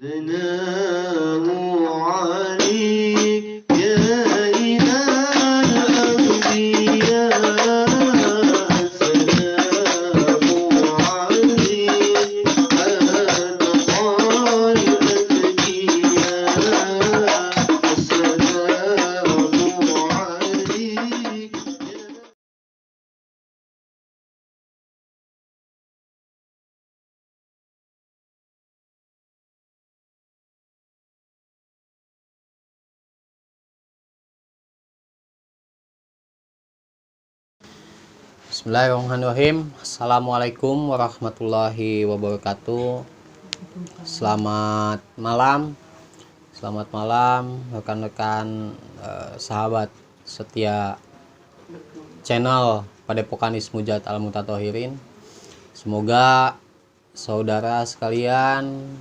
ثناء عليك يا إله الأنبياء السلام عليك أنت خير الأنبياء السلام عليك. Bismillahirrahmanirrahim. Assalamualaikum warahmatullahi wabarakatuh. Selamat malam rekan-rekan sahabat setia channel Padepokan Ismujat Al Mutatohirin. Semoga saudara sekalian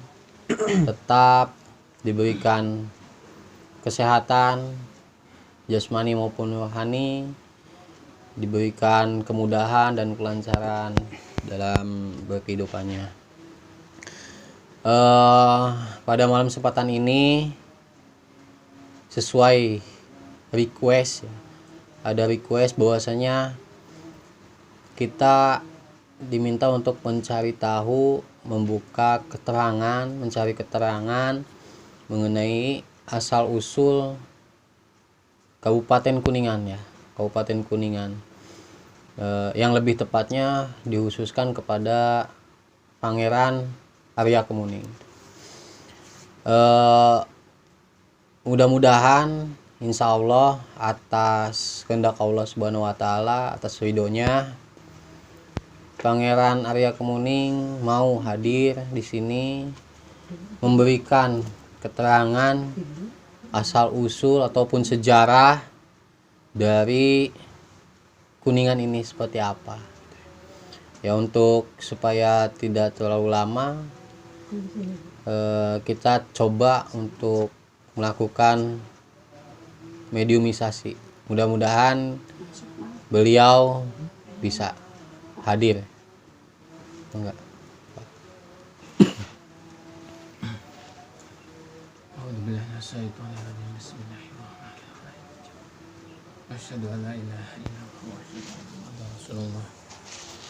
tetap diberikan kesehatan jasmani maupun rohani, diberikan kemudahan dan kelancaran dalam berkehidupannya. Pada malam kesempatan ini sesuai request, ada request bahwasanya kita diminta untuk mencari tahu, mencari keterangan mengenai asal usul Kabupaten Kuningan, Kabupaten Kuningan. Yang lebih tepatnya dikhususkan kepada Pangeran Arya Kemuning. Mudah-mudahan insya Allah atas kehendak Allah Subhanahu wa Ta'ala, atas ridhonya, Pangeran Arya Kemuning mau hadir di sini memberikan keterangan asal usul ataupun sejarah dari Kuningan ini seperti apa. Ya, untuk supaya tidak terlalu lama, kita coba untuk melakukan mediumisasi. Mudah-mudahan beliau bisa hadir. Enggak. Asyhadu an la ilaha illallah wa asyhadu anna Muhammadar Rasulullah.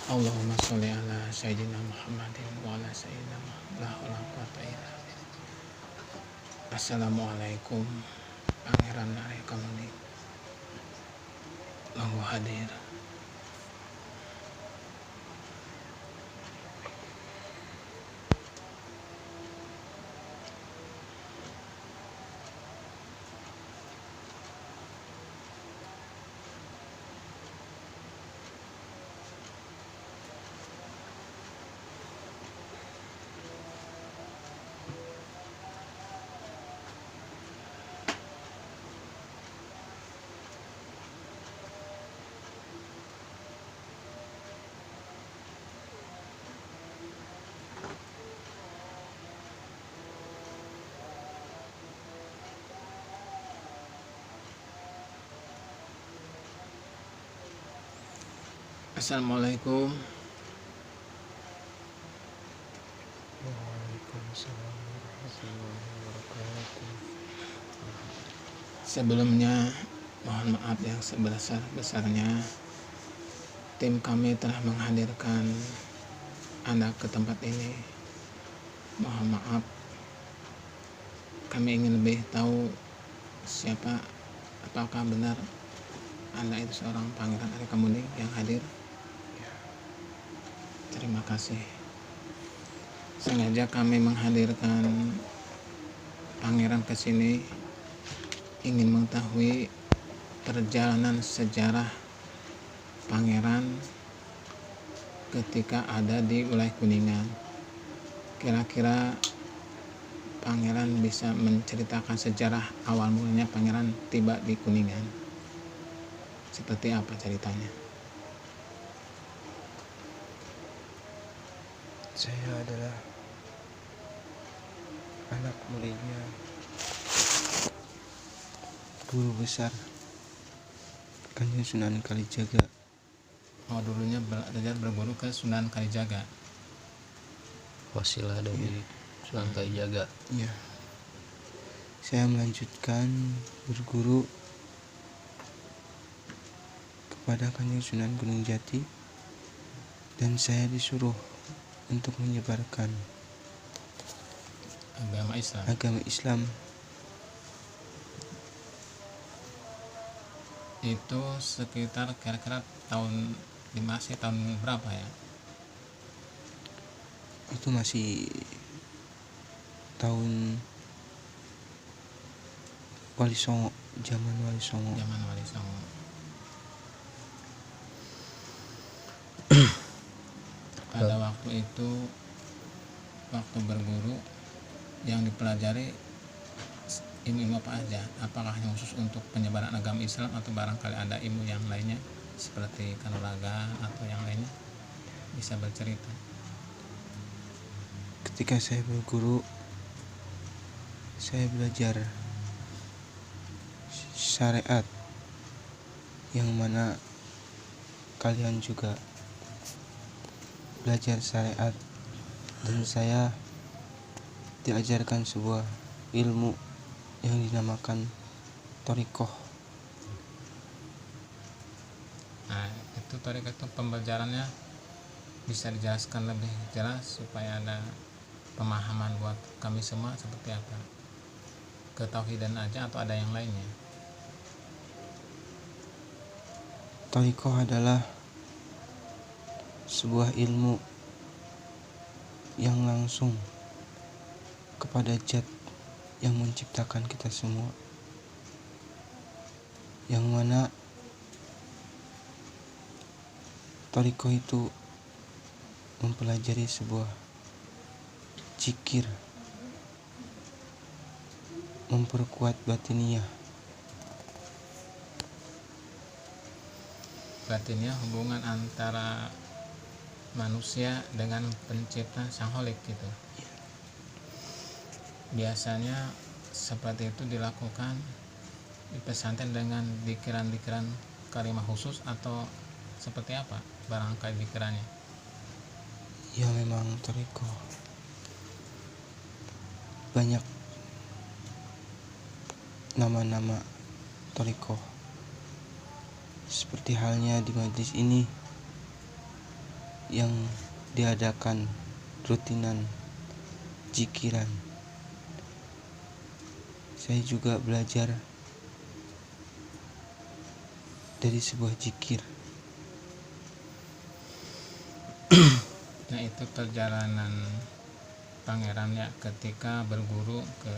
Allahumma sholli ala sayyidina Muhammadin wa ala sayyidina Muhammad. La haula wa la quwwata illa billah. Assalamualaikum Pangeran Arya Kemuning. Monggo hadir. Assalamualaikum. Waalaikumsalam warahmatullahi wabarakatuh. Sebelumnya mohon maaf yang sebesar-besarnya. Tim kami telah menghadirkan Anda ke tempat ini. Mohon maaf. Kami ingin lebih tahu apakah benar Anda itu seorang Pangeran Arya Kemuning yang hadir. Terima kasih. Sengaja kami menghadirkan Pangeran ke sini ingin mengetahui perjalanan sejarah Pangeran ketika ada di wilayah Kuningan. Kira-kira Pangeran bisa menceritakan sejarah awal mulanya Pangeran tiba di Kuningan. Seperti apa ceritanya? Saya adalah anak muridnya Guru Besar Kanjeng Sunan Kalijaga. Oh, dulunya belajar berguru ke Sunan Kalijaga. Wasilah dari Sunan Kalijaga. Ya, saya melanjutkan berguru kepada Kanjeng Sunan Gunung Jati, dan saya disuruh untuk menyebarkan agama Islam. Itu sekitar kira-kira tahun berapa ya? itu masih tahun Wali Songo, zaman Wali Songo. Pada waktu itu, waktu berguru yang dipelajari ilmu apa aja? Apakah hanya khusus untuk penyebaran agama Islam atau barangkali ada ilmu yang lainnya seperti kanuragan atau yang lainnya? Bisa bercerita. Ketika saya berguru, saya belajar syariat, yang mana kalian juga belajar syariat, dan saya diajarkan sebuah ilmu yang dinamakan thariqah. Nah, itu thariqah itu pembelajarannya bisa dijelaskan lebih jelas supaya ada pemahaman buat kami semua seperti apa? Ketauhidan aja atau ada yang lainnya? Thariqah adalah sebuah ilmu yang langsung kepada Zat yang menciptakan kita semua, yang mana thariqah itu mempelajari sebuah zikir, memperkuat batiniyah. Batinnya hubungan antara manusia dengan pencipta sang holik gitu. Biasanya seperti itu dilakukan di pesantren dengan dikiran-dikiran kalimat khusus atau seperti apa barangkali pikirannya? Ya, memang thariqah banyak nama-nama thariqah, seperti halnya di majlis ini yang diadakan rutinan zikiran. Saya juga belajar dari sebuah zikir. Nah, itu perjalanan pangeran ya ketika berguru ke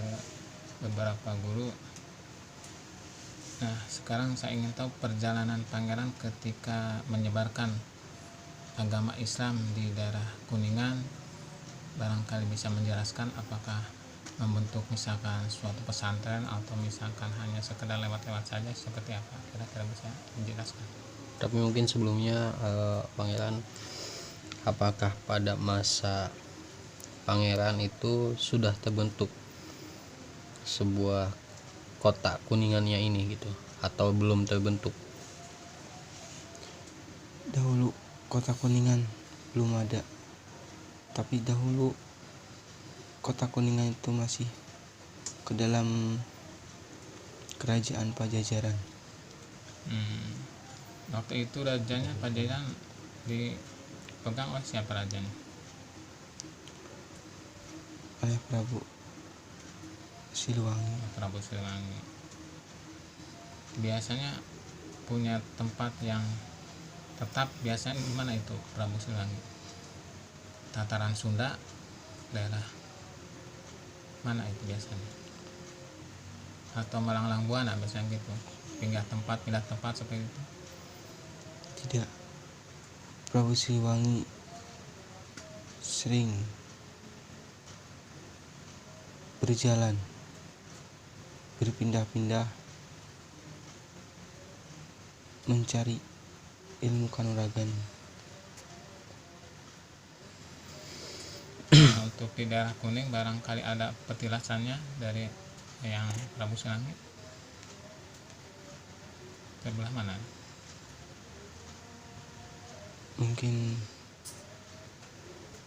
beberapa guru. Nah, sekarang saya ingin tahu perjalanan pangeran ketika menyebarkan agama Islam di daerah Kuningan. Barangkali bisa menjelaskan apakah membentuk misalkan suatu pesantren atau misalkan hanya sekedar lewat-lewat saja, seperti apa? Kira-kira bisa menjelaskan. Tapi mungkin sebelumnya pangeran, apakah pada masa pangeran itu sudah terbentuk sebuah kota Kuningannya ini gitu, atau belum terbentuk? Dahulu kota Kuningan belum ada, tapi dahulu kota Kuningan itu masih ke dalam kerajaan Pajajaran. Waktu itu rajanya Pajajaran dipegang oleh siapa rajanya? Oleh Prabu Siliwangi. Prabu Siliwangi. Biasanya punya tempat yang tetap, biasanya di mana itu Prabu Siliwangi? Tataran Sunda, daerah mana itu biasanya? Atau Malanglang Buana biasanya gitu, pindah tempat seperti itu? Tidak, Prabu Siliwangi sering berjalan, berpindah-pindah mencari ilmu kanuragan. Nah, untuk di daerah Kuning barangkali ada petilasannya dari yang Prabu Siliwangi. Sebelah mana? Mungkin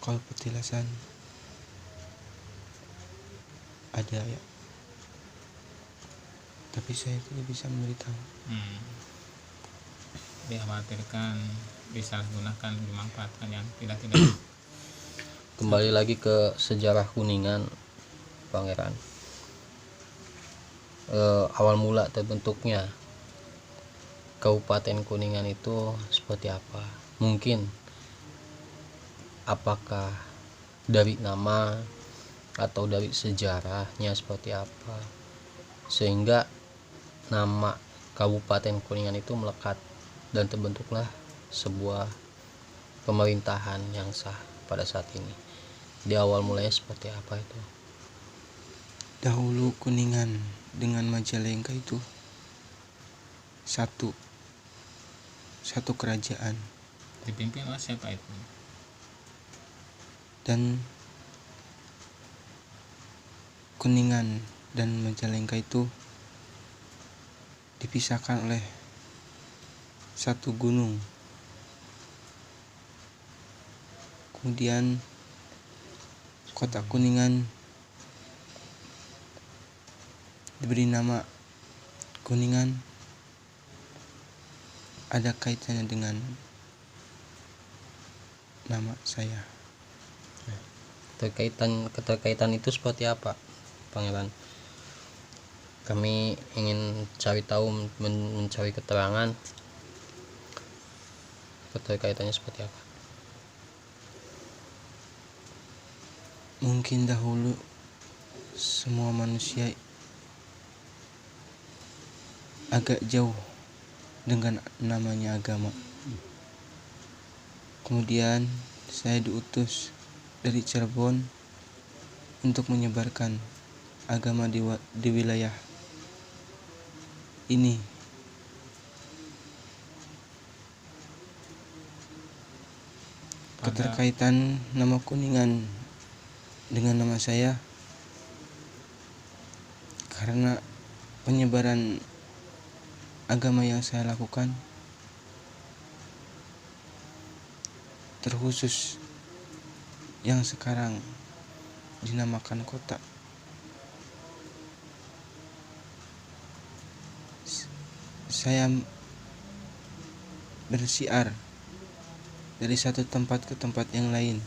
kalau petilasan ada ya, tapi saya tidak bisa memberitahu. Dikhawatirkan disalahgunakan, dimanfaatkan yang tidak. Kembali lagi ke sejarah Kuningan, Pangeran. Awal mula terbentuknya Kabupaten Kuningan itu seperti apa? Mungkin apakah dari nama atau dari sejarahnya seperti apa sehingga nama Kabupaten Kuningan itu melekat dan terbentuklah sebuah pemerintahan yang sah pada saat ini. Di awal mulanya seperti apa itu? Dahulu Kuningan dengan Majalengka itu satu kerajaan, Dipimpin oleh siapa itu? dan Kuningan dan Majalengka itu dipisahkan oleh satu gunung. Kemudian kota Kuningan diberi nama Kuningan, ada kaitannya dengan nama saya. Keterkaitan itu seperti apa, Pangeran? Kami ingin cari tahu, mencari keterangan keterkaitannya seperti apa. Mungkin dahulu semua manusia agak jauh dengan namanya agama. Kemudian saya diutus dari Cirebon untuk menyebarkan agama di wilayah ini. Keterkaitan nama Kuningan dengan nama saya karena penyebaran agama yang saya lakukan, terkhusus yang sekarang dinamakan kota. Saya bersiar dari satu tempat ke tempat yang lain,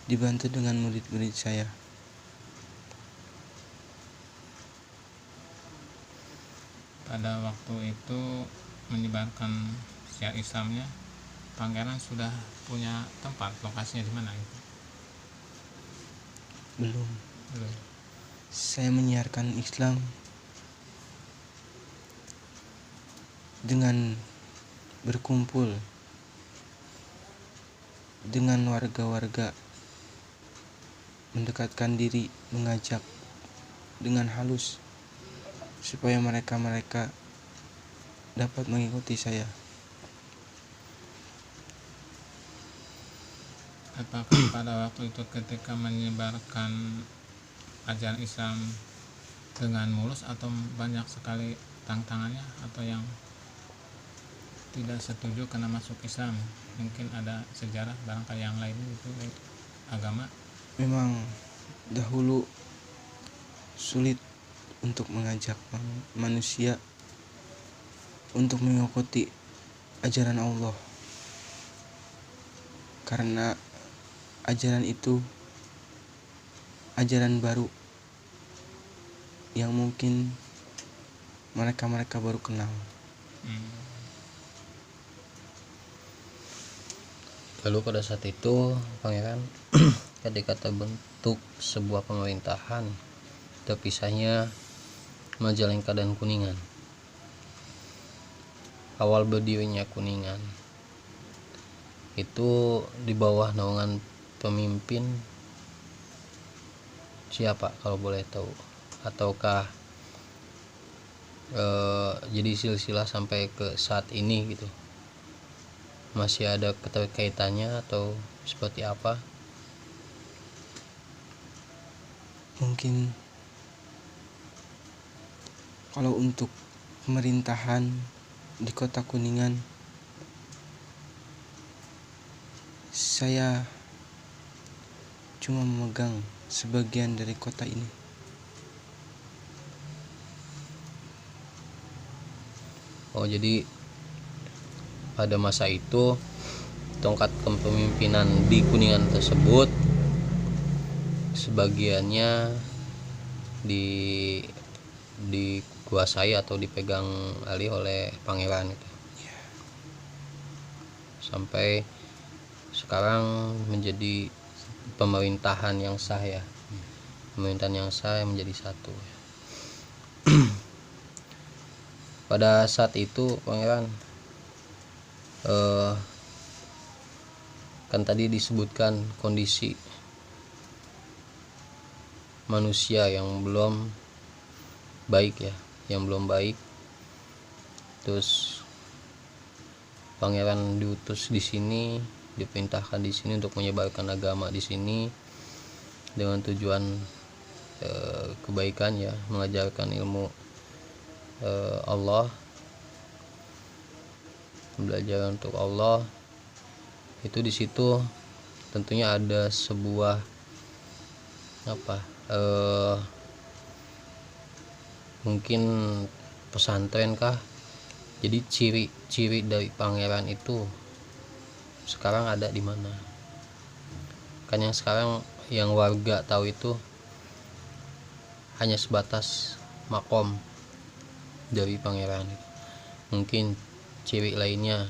dibantu dengan murid-murid saya. Pada waktu itu menyebarkan syiar Islamnya, Pangeran sudah punya tempat, lokasinya di mana itu? Belum. Belum. Saya menyiarkan Islam dengan berkumpul dengan warga-warga, mendekatkan diri, mengajak dengan halus supaya mereka dapat mengikuti saya. Apakah pada waktu itu ketika menyebarkan ajaran Islam dengan mulus atau banyak sekali tantangannya, atau yang tidak setuju karena masuk Islam? Mungkin ada sejarah barangkali yang lain itu agama. Memang dahulu sulit untuk mengajak manusia untuk mengikuti ajaran Allah, karena ajaran itu ajaran baru yang mungkin mereka baru kenal. Lalu pada saat itu, Pangeran, ketika terbentuk sebuah pemerintahan, terpisahnya Majalengka dan Kuningan. Awal berdirinya Kuningan itu di bawah naungan pemimpin siapa kalau boleh tahu? Ataukah jadi silsilah sampai ke saat ini gitu? Masih ada keterkaitannya atau seperti apa? Mungkin kalau untuk pemerintahan di kota Kuningan, saya cuma memegang sebagian dari kota ini. Jadi pada masa itu tongkat kepemimpinan di Kuningan tersebut sebagiannya dikuasai atau dipegang alih oleh pangeran gitu. Sampai sekarang menjadi pemerintahan yang sah ya. Pemerintahan yang sah yang menjadi satu. Pada saat itu pangeran kan tadi disebutkan kondisi manusia yang belum baik ya, yang belum baik. Terus pangeran diutus di sini, diperintahkan di sini untuk menyebarkan agama di sini dengan tujuan kebaikan ya, mengajarkan ilmu Allah, belajar untuk Allah. Itu di situ tentunya ada sebuah mungkin pesantren kah. Jadi ciri-ciri dari pangeran itu sekarang ada di mana? Kan yang sekarang yang warga tahu itu hanya sebatas makom dari pangeran. Mungkin ciri lainnya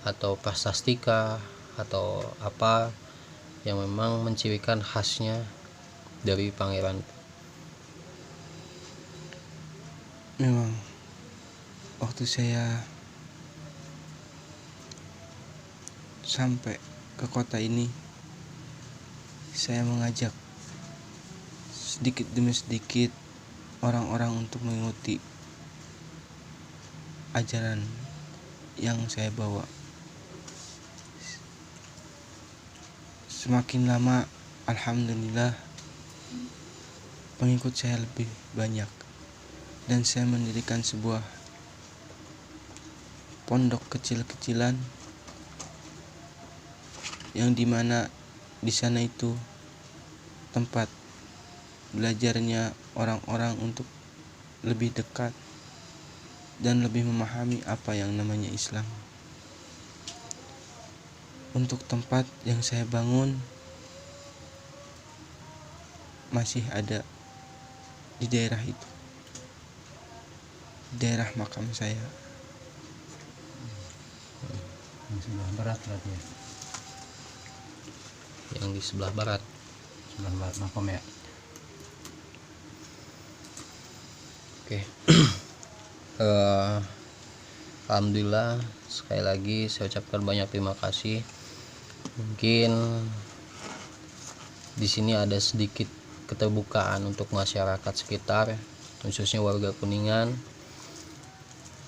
atau prasastika atau apa yang memang mencirikan khasnya dari pangeran. Memang waktu saya sampai ke kota ini, saya mengajak sedikit demi sedikit orang-orang untuk mengikuti ajaran yang saya bawa. Semakin lama, alhamdulillah, pengikut saya lebih banyak, dan saya mendirikan sebuah pondok kecil-kecilan yang dimana di sana itu tempat belajarnya orang-orang untuk lebih dekat dan lebih memahami apa yang namanya Islam. Untuk tempat yang saya bangun masih ada di daerah itu, daerah makam saya. Yang sebelah barat berarti ya? Yang di sebelah barat. Sebelah barat makom ya? Oke. Alhamdulillah, sekali lagi saya ucapkan banyak terima kasih. Mungkin di sini ada sedikit keterbukaan untuk masyarakat sekitar, khususnya warga Kuningan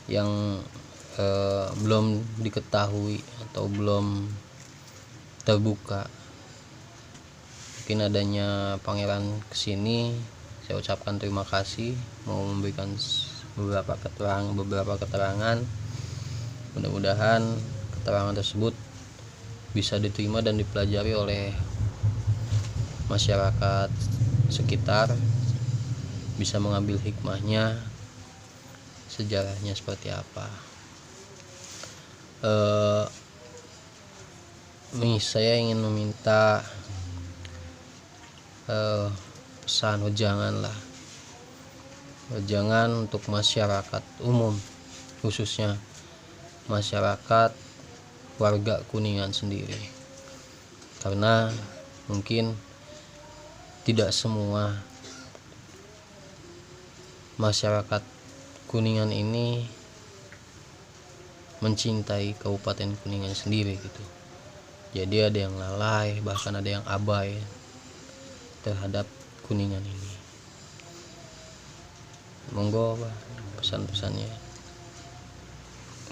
yang belum diketahui atau belum terbuka. Mungkin adanya pangeran kesini, saya ucapkan terima kasih, mau memberikan beberapa keterangan. Mudah-mudahan keterangan tersebut bisa diterima dan dipelajari oleh masyarakat sekitar, bisa mengambil hikmahnya, sejarahnya seperti apa. Saya ingin meminta pesan jangan untuk masyarakat umum, khususnya masyarakat warga Kuningan sendiri, karena mungkin tidak semua masyarakat Kuningan ini mencintai Kabupaten Kuningan sendiri gitu. Jadi ada yang lalai, bahkan ada yang abai terhadap Kuningan ini. Monggo Pak, pesan-pesannya.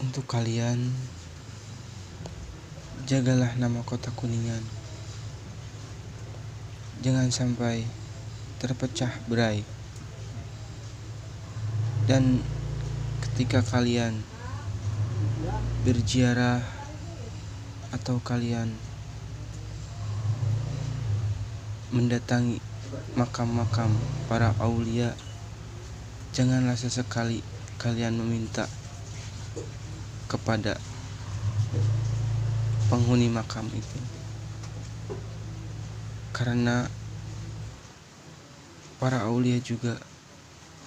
Untuk kalian, jagalah nama kota Kuningan. Jangan sampai terpecah berai. Dan ketika kalian berziarah atau kalian mendatangi makam-makam para aulia, janganlah sesekali kalian meminta kepada penghuni makam itu, karena para aulia juga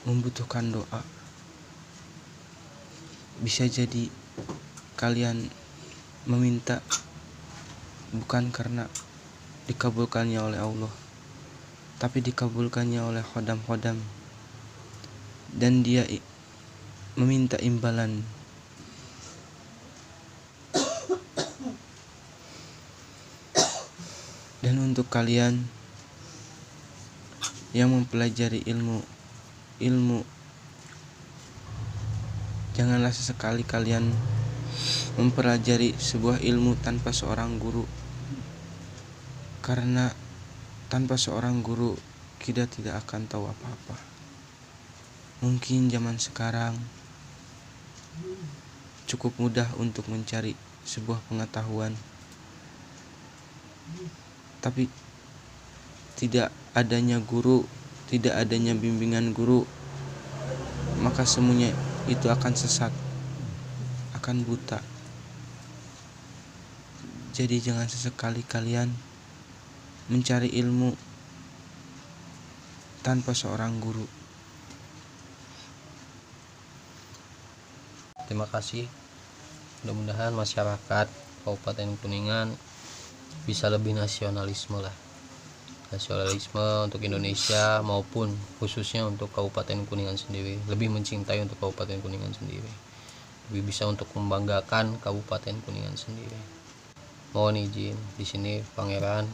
membutuhkan doa. Bisa jadi kalian meminta bukan karena dikabulkannya oleh Allah, tapi dikabulkannya oleh khodam-khodam, dan dia meminta imbalan. Dan untuk kalian yang mempelajari ilmu, janganlah sesekali kalian mempelajari sebuah ilmu tanpa seorang guru, karena tanpa seorang guru kita tidak akan tahu apa-apa. Mungkin zaman sekarang cukup mudah untuk mencari sebuah pengetahuan, tapi tidak adanya guru, tidak adanya bimbingan guru, maka semuanya itu akan sesat, akan buta. Jadi jangan sesekali kalian mencari ilmu tanpa seorang guru. Terima kasih. Mudah-mudahan masyarakat Kabupaten Kuningan bisa lebih nasionalisme untuk Indonesia maupun khususnya untuk Kabupaten Kuningan sendiri, lebih mencintai untuk Kabupaten Kuningan sendiri, lebih bisa untuk membanggakan Kabupaten Kuningan sendiri. Mohon izin di sini Pangeran,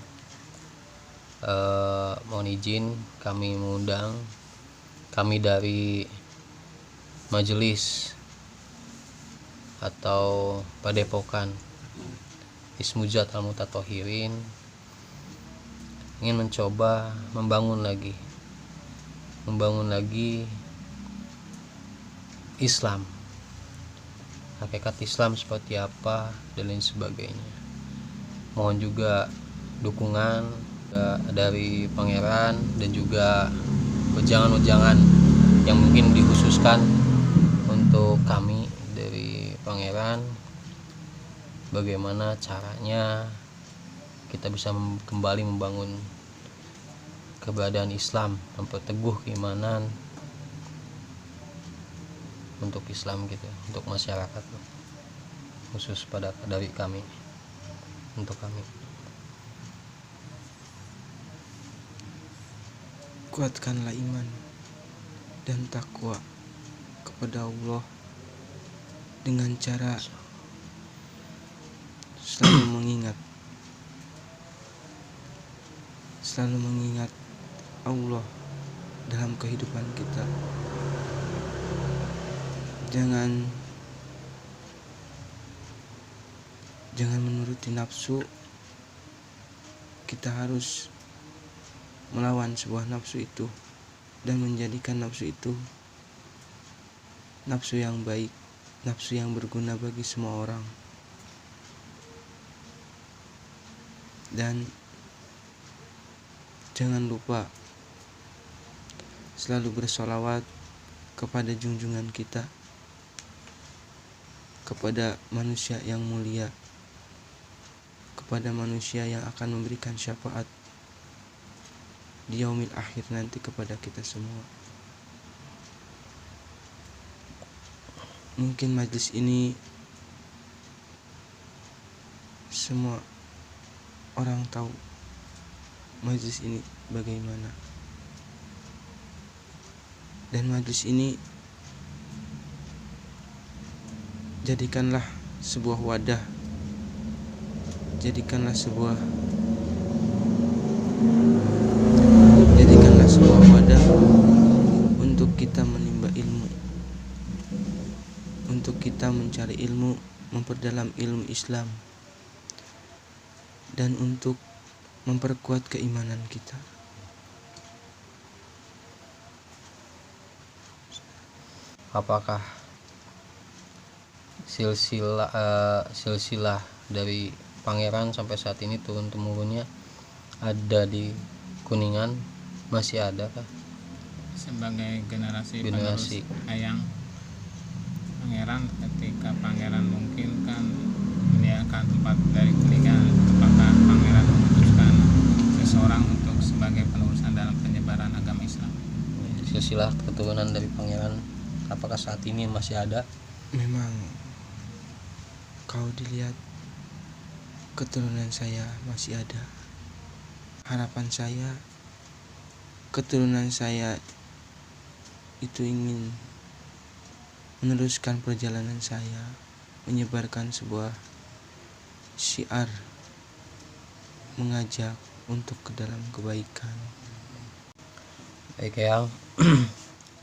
mohon izin kami mengundang, kami dari majelis atau Padepokan Ismujat Al-Mutathohirin ingin mencoba membangun lagi Islam, hakikat Islam seperti apa dan lain sebagainya. Mohon juga dukungan dari Pangeran dan juga wejangan-wejangan yang mungkin dikhususkan untuk kami dari Pangeran, bagaimana caranya kita bisa kembali membangun keberadaan Islam, memperteguh keimanan untuk Islam gitu, untuk masyarakat, khusus pada dari kami, untuk kami. Kuatkanlah iman dan takwa kepada Allah dengan cara selalu mengingat Allah dalam kehidupan kita. Jangan menuruti nafsu. Kita harus melawan sebuah nafsu itu dan menjadikan nafsu itu nafsu yang baik, nafsu yang berguna bagi semua orang. Dan jangan lupa selalu bersolawat kepada junjungan kita, kepada manusia yang mulia, kepada manusia yang akan memberikan syafaat di yaumil akhir nanti kepada kita semua. Mungkin majelis ini semua orang tahu majelis ini bagaimana, dan majelis ini jadikanlah sebuah wadah, jadikanlah sebuah wadah untuk kita menimba ilmu, untuk kita mencari ilmu, memperdalam ilmu Islam, dan untuk memperkuat keimanan kita. Apakah silsilah dari Pangeran sampai saat ini turun-temurunnya ada di Kuningan, masih ada kah? Sebagai generasi Generasi. penerus Hayang, Pangeran, ketika pangeran mungkin kan meninggalkan tempat dari Kuningan, apakah pangeran memutuskan seseorang untuk sebagai penerusan dalam penyebaran agama Islam? Silsilah keturunan dari pangeran apakah saat ini masih ada? Memang kalau dilihat keturunan saya masih ada. Harapan saya keturunan saya itu ingin meneruskan perjalanan saya, menyebarkan sebuah syiar, mengajak untuk ke dalam kebaikan. Baik Eyang,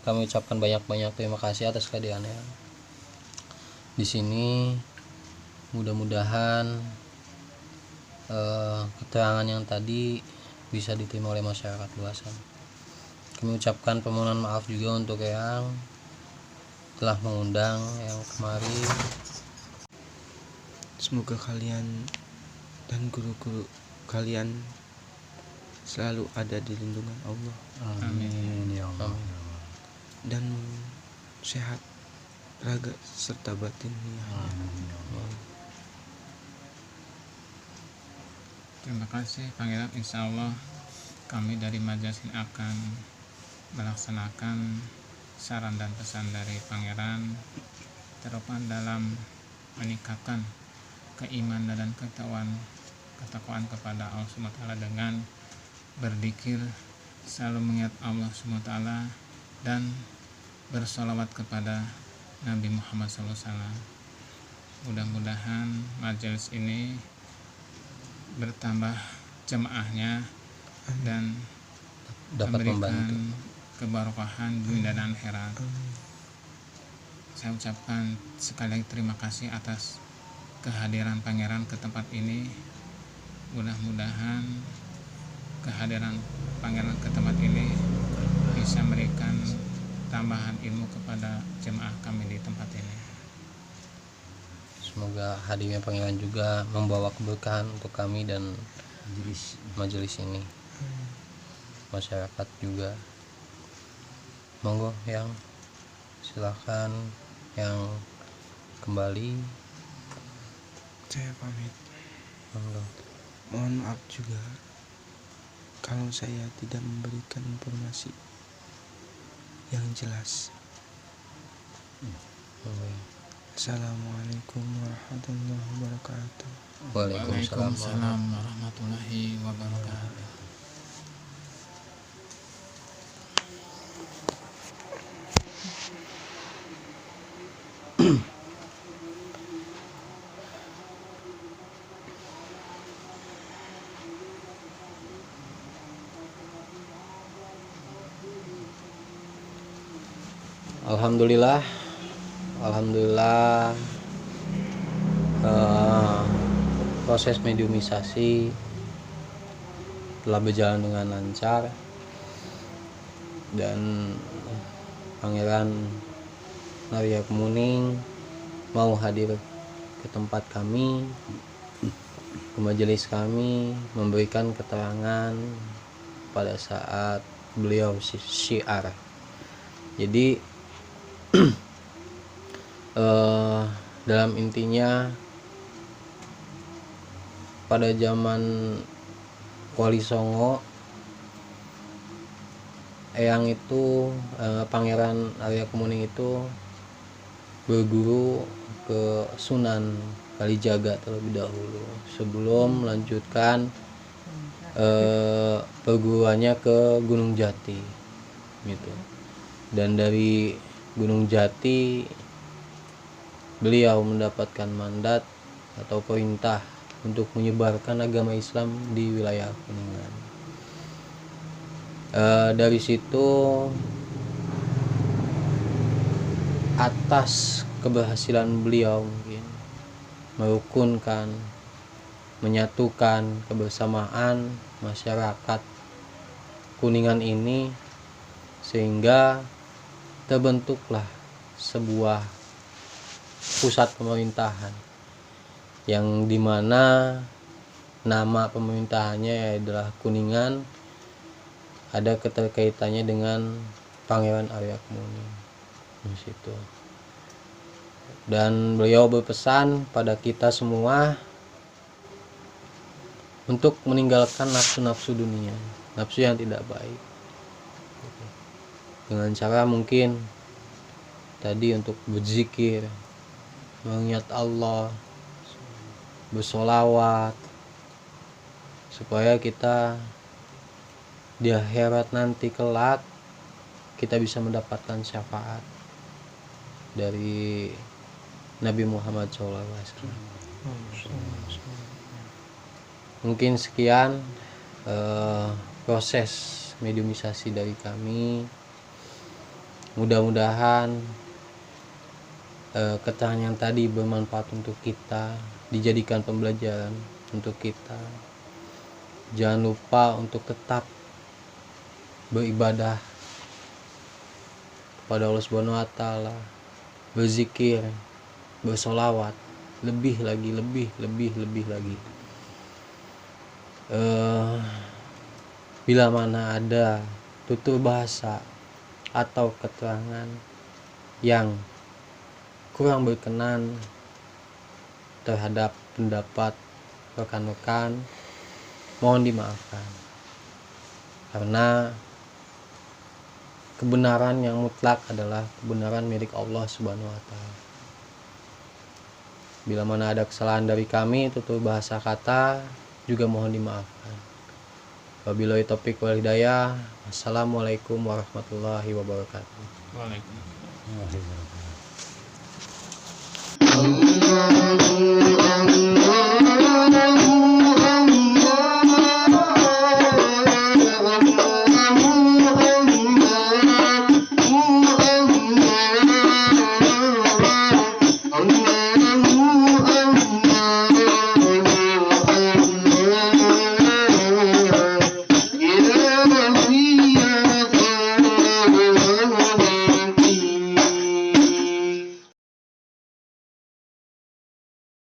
kami ucapkan banyak-banyak terima kasih atas kehadirannya di sini. Mudah-mudahan keterangan yang tadi bisa diterima oleh masyarakat luasan. Kami ucapkan permohonan maaf juga untuk Eyang telah mengundang yang kemari. Semoga kalian dan guru-guru kalian selalu ada di lindungan Allah Amin ya Allah. Amin. dan sehat raga serta batinnya. Amin ya Allah. Terima kasih Pangeran. Insya Allah kami dari majelis ini akan melaksanakan saran dan pesan dari Pangeran, terutama dalam meningkatkan keimanan dan ketakwaan kepada Allah SWT dengan berzikir, selalu mengingat Allah SWT, dan bersolawat kepada Nabi Muhammad SAW. Mudah-mudahan majelis ini bertambah jemaahnya dan Dapat memberikan membantu. keberkahan dunia dan akhirat. Saya ucapkan sekali lagi terima kasih atas kehadiran Pangeran ke tempat ini. Mudah-mudahan kehadiran Pangeran ke tempat ini bisa memberikan tambahan ilmu kepada jemaah kami di tempat ini. Semoga hadirnya pangeran juga membawa keberkahan untuk kami dan Majelis majelis ini, masyarakat juga. Monggo yang silakan yang kembali. Saya pamit. Monggo. Mohon maaf juga kalau saya tidak memberikan informasi yang jelas. Monggo. Assalamualaikum warahmatullahi wabarakatuh. Waalaikumsalam. Waalaikumsalam warahmatullahi wabarakatuh. Alhamdulillah, proses mediumisasi telah berjalan dengan lancar dan Pangeran Narya Kemuning mau hadir ke tempat kami, ke majelis kami, memberikan keterangan pada saat beliau syiar. Jadi dalam intinya pada zaman Wali Songo, Eyang itu Pangeran Arya Kemuning itu berguru ke Sunan Kalijaga terlebih dahulu sebelum melanjutkan perguruannya ke Gunung Jati gitu. Dan dari Gunung Jati beliau mendapatkan mandat atau perintah untuk menyebarkan agama Islam di wilayah Kuningan. Dari situ atas keberhasilan beliau mungkin merukunkan, menyatukan kebersamaan masyarakat Kuningan ini sehingga terbentuklah sebuah pusat pemerintahan yang dimana nama pemerintahannya adalah Kuningan, ada keterkaitannya dengan Pangeran Arya Kemuning di situ. Dan beliau berpesan pada kita semua untuk meninggalkan nafsu-nafsu dunia, nafsu yang tidak baik, dengan cara mungkin tadi untuk berzikir, mengingat Allah, bersolawat, supaya kita di akhirat nanti kelak kita bisa mendapatkan syafaat dari Nabi Muhammad SAW. Mungkin sekian proses mediumisasi dari kami. Mudah-mudahan keterangan yang tadi bermanfaat untuk kita, dijadikan pembelajaran untuk kita. Jangan lupa untuk tetap beribadah kepada Allah Subhanahu wa taala, berzikir, bersolawat, lebih lagi. Bila mana ada tutur bahasa atau keterangan yang kurang berkenan terhadap pendapat rekan-rekan, mohon dimaafkan, karena kebenaran yang mutlak adalah kebenaran milik Allah Subhanahu wa taala. Bila mana ada kesalahan dari kami, tutur bahasa kata, juga mohon dimaafkan. Wabillahi taufiq wal hidayah. Assalamualaikum warahmatullahi wabarakatuh. Waalaikumsalam.